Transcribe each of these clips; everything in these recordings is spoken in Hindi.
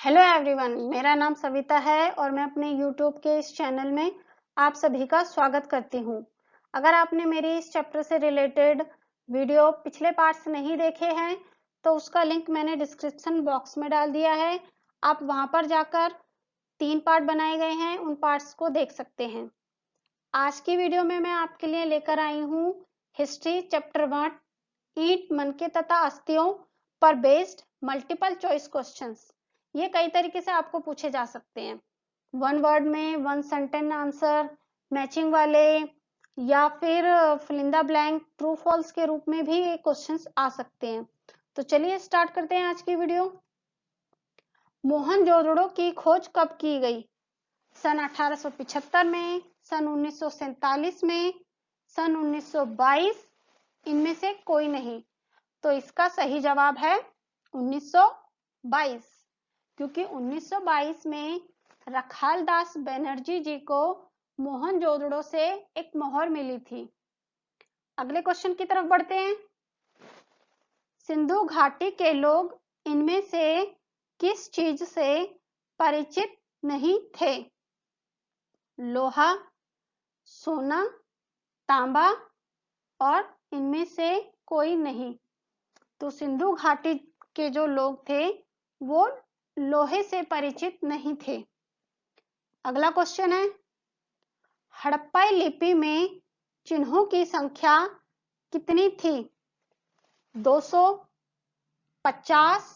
हेलो एवरीवन, मेरा नाम सविता है और मैं अपने यूट्यूब के इस चैनल में आप सभी का स्वागत करती हूँ। अगर आपने मेरे इस चैप्टर से रिलेटेड वीडियो पिछले पार्ट्स नहीं देखे हैं तो उसका लिंक मैंने डिस्क्रिप्शन बॉक्स में डाल दिया है। आप वहां पर जाकर 3 पार्ट बनाए गए हैं, उन पार्ट्स को देख सकते हैं। आज की वीडियो में मैं आपके लिए लेकर आई हूँ हिस्ट्री चैप्टर 1 ईंट, मनके तथा अस्थियों पर बेस्ड मल्टीपल चॉइस क्वेश्चंस। ये कई तरीके से आपको पूछे जा सकते हैं, 1 वर्ड में, 1 सेंटेंस आंसर, मैचिंग वाले, या फिर fill in the blank, true false के रूप में भी ये क्वेश्चंस आ सकते हैं। तो चलिए स्टार्ट करते हैं आज की वीडियो। मोहनजोदड़ो की खोज कब की गई? सन 1875 में, सन 1947 में, सन 1922, इनमें से कोई नहीं। तो इसका सही जवाब है 1922, क्योंकि 1922 में रखालदास बनर्जी जी को मोहनजोदड़ो से एक मोहर मिली थी। अगले क्वेश्चन की तरफ बढ़ते हैं। सिंधु घाटी के लोग इनमें से किस चीज से परिचित नहीं थे? लोहा, सोना, तांबा, और इनमें से कोई नहीं। तो सिंधु घाटी के जो लोग थे वो लोहे से परिचित नहीं थे। अगला क्वेश्चन है, हड़प्पा लिपि में चिन्हों की संख्या कितनी थी? 200, 50,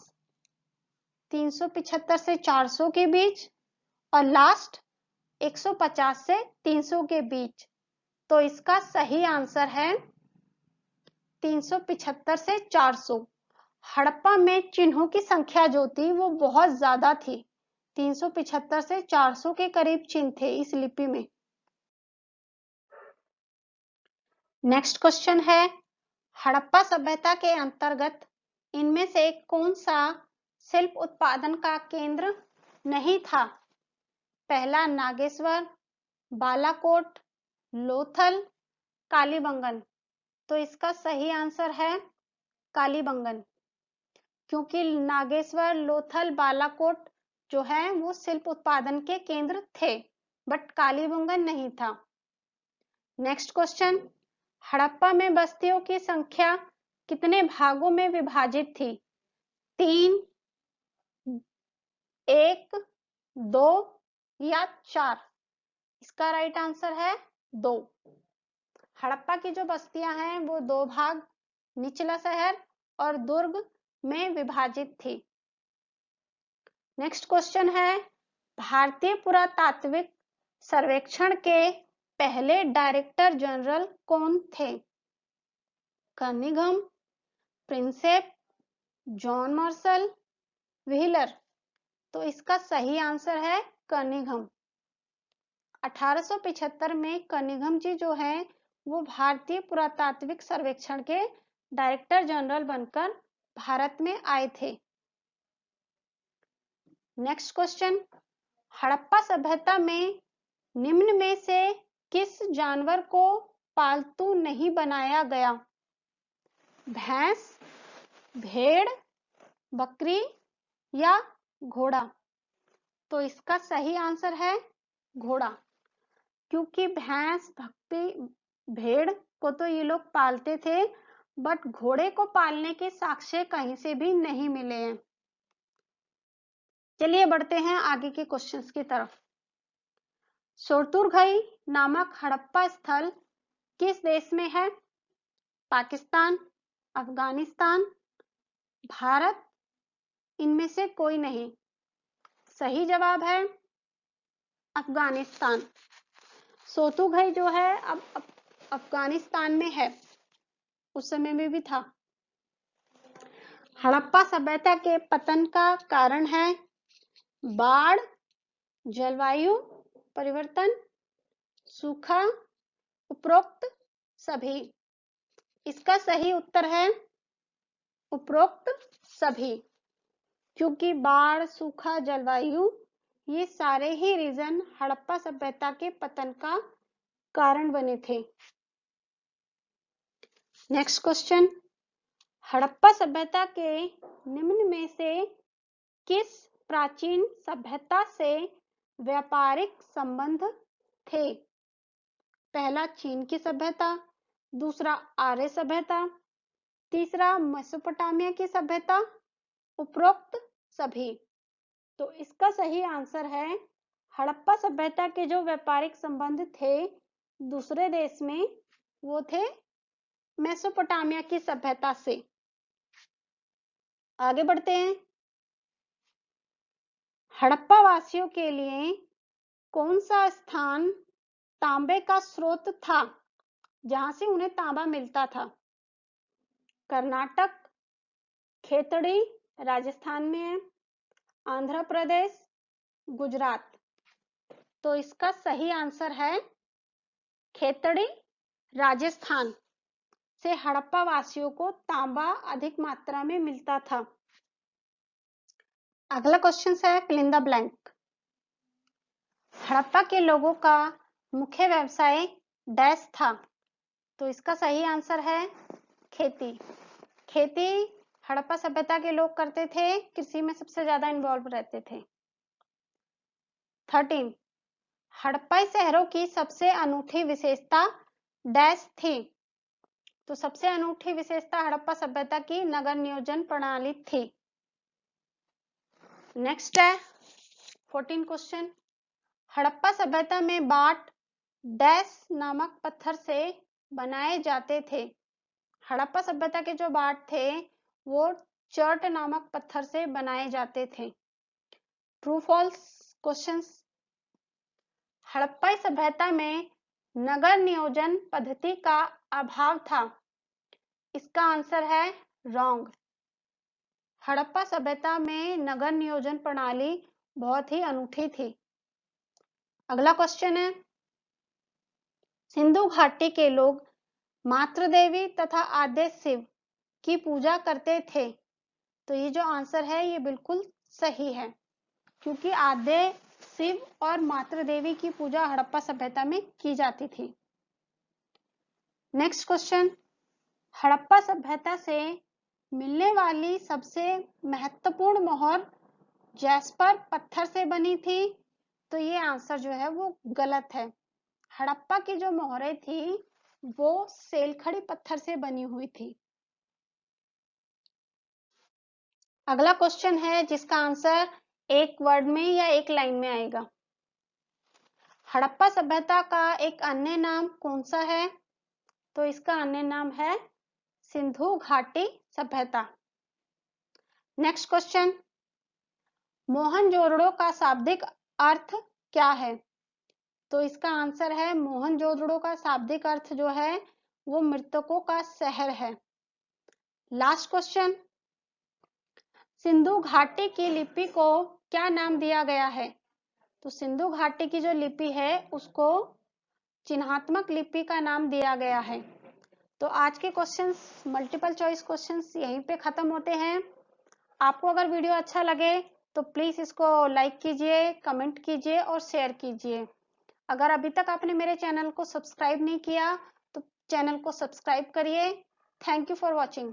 375 से 400 के बीच, और लास्ट 150 से 300 के बीच। तो इसका सही आंसर है 375 से 400। हड़प्पा में चिन्हों की संख्या जो थी वो बहुत ज्यादा थी, 375 से 400 के करीब चिन्ह थे इस लिपि में। नेक्स्ट क्वेश्चन है, हड़प्पा सभ्यता के अंतर्गत इनमें से कौन सा शिल्प उत्पादन का केंद्र नहीं था? पहला नागेश्वर, बालाकोट, लोथल, कालीबंगन। तो इसका सही आंसर है कालीबंगन, क्योंकि नागेश्वर, लोथल, बालाकोट जो है वो शिल्प उत्पादन के केंद्र थे, बट कालीबंगन नहीं था। नेक्स्ट क्वेश्चन, हड़प्पा में बस्तियों की संख्या कितने भागों में विभाजित थी? 3, 1, 2 या 4? इसका राइट आंसर है 2। हड़प्पा की जो बस्तियां हैं वो 2 भाग, निचला शहर और दुर्ग में विभाजित थी। नेक्स्ट क्वेश्चन है, भारतीय पुरातात्विक सर्वेक्षण के पहले डायरेक्टर जनरल कौन थे? Cunningham, Prinsep, John Marshall, wheeler. तो इसका सही आंसर है कनिंघम। 1875 में कनिंघम जी जो है वो भारतीय पुरातात्विक सर्वेक्षण के डायरेक्टर जनरल बनकर भारत में आए थे। नेक्स्ट क्वेश्चन, हड़प्पा सभ्यता में निम्न में से किस जानवर को पालतू नहीं बनाया गया? भैंस, भेड़, बकरी या घोड़ा? तो इसका सही आंसर है घोड़ा, क्योंकि भैंस, भक्ति, भेड़ को तो ये लोग पालते थे, बट घोड़े को पालने के साक्ष्य कहीं से भी नहीं मिले हैं। चलिए बढ़ते हैं आगे के क्वेश्चंस की तरफ। सोरतुरघई नामक हड़प्पा स्थल किस देश में है? पाकिस्तान, अफगानिस्तान, भारत, इनमें से कोई नहीं। सही जवाब है अफगानिस्तान। सोतुघई जो है अब अफगानिस्तान में है, उस समय में भी था। हड़प्पा सभ्यता के पतन का कारण है बाढ़, जलवायु परिवर्तन, सूखा, उपरोक्त सभी। इसका सही उत्तर है उपरोक्त सभी, क्योंकि बाढ़, सूखा, जलवायु ये सारे ही रीजन हड़प्पा सभ्यता के पतन का कारण बने थे। नेक्स्ट क्वेश्चन, हड़प्पा सभ्यता के निम्न में से किस प्राचीन सभ्यता से व्यापारिक संबंध थे? पहला चीन की सभ्यता, दूसरा आर्य सभ्यता, तीसरा मेसोपोटामिया की सभ्यता, उपरोक्त सभी। तो इसका सही आंसर है हड़प्पा सभ्यता के जो व्यापारिक संबंध थे दूसरे देश में, वो थे मेसोपोटामिया की सभ्यता से। आगे बढ़ते हैं। हड़प्पा वासियों के लिए कौन सा स्थान तांबे का स्रोत था, जहां से उन्हें तांबा मिलता था? कर्नाटक, खेतड़ी राजस्थान में है, आंध्र प्रदेश, गुजरात। तो इसका सही आंसर है खेतड़ी राजस्थान से हड़प्पा वासियों को तांबा अधिक मात्रा में मिलता था। अगला क्वेश्चन है fill in the blank. Harappa के लोगों का मुख्य व्यवसाय डैश था? तो इसका सही आंसर है खेती। खेती हड़प्पा सभ्यता के लोग करते थे, कृषि में सबसे ज्यादा इन्वॉल्व रहते थे। 13 हड़प्पा शहरों की सबसे अनूठी विशेषता डैश थी? तो सबसे अनूठी विशेषता हड़प्पा सभ्यता की नगर नियोजन प्रणाली थी। नेक्स्ट है 14 क्वेश्चन। हड़प्पा सभ्यता में बाट डैश नामक पत्थर से बनाए जाते थे? हड़प्पा सभ्यता के जो बाट थे वो चर्ट नामक पत्थर से बनाए जाते थे। True false questions. हड़प्पा सभ्यता में नगर नियोजन पद्धति का अभाव था? इसका आंसर है रॉन्ग। हड़प्पा सभ्यता में नगर नियोजन प्रणाली बहुत ही अनूठी थी। अगला क्वेश्चन है सिंधु घाटी के लोग मातृ देवी तथा आद्य शिव की पूजा करते थे? तो ये जो आंसर है ये बिल्कुल सही है, क्योंकि आद्य शिव और मातृ देवी की पूजा हड़प्पा सभ्यता में की जाती थी। Next question. हड़प्पा सभ्यता से मिलने वाली सबसे महत्वपूर्ण मोहर जैस्पर पत्थर से बनी थी? तो ये आंसर जो है वो गलत है। हड़प्पा की जो मोहरें थी वो सेलखड़ी पत्थर से बनी हुई थी। अगला क्वेश्चन है जिसका आंसर एक वर्ड में या एक लाइन में आएगा। हड़प्पा सभ्यता का एक अन्य नाम कौन सा है? तो इसका अन्य नाम है सिंधु घाटी सभ्यता। Next question. मोहनजोदड़ो का शाब्दिक अर्थ क्या है? तो इसका आंसर है मोहनजोदड़ो का शाब्दिक अर्थ जो है वो मृतकों का शहर है। Last question. सिंधु घाटी की लिपि को क्या नाम दिया गया है? तो सिंधु घाटी की जो लिपि है उसको चिन्हात्मक लिपि का नाम दिया गया है। तो आज के क्वेश्चंस मल्टीपल चॉइस क्वेश्चंस यहीं पे खत्म होते हैं। आपको अगर वीडियो अच्छा लगे तो प्लीज इसको लाइक कीजिए, कमेंट कीजिए और शेयर कीजिए। अगर अभी तक आपने मेरे चैनल को सब्सक्राइब नहीं किया तो चैनल को सब्सक्राइब करिए। Thank you for watching.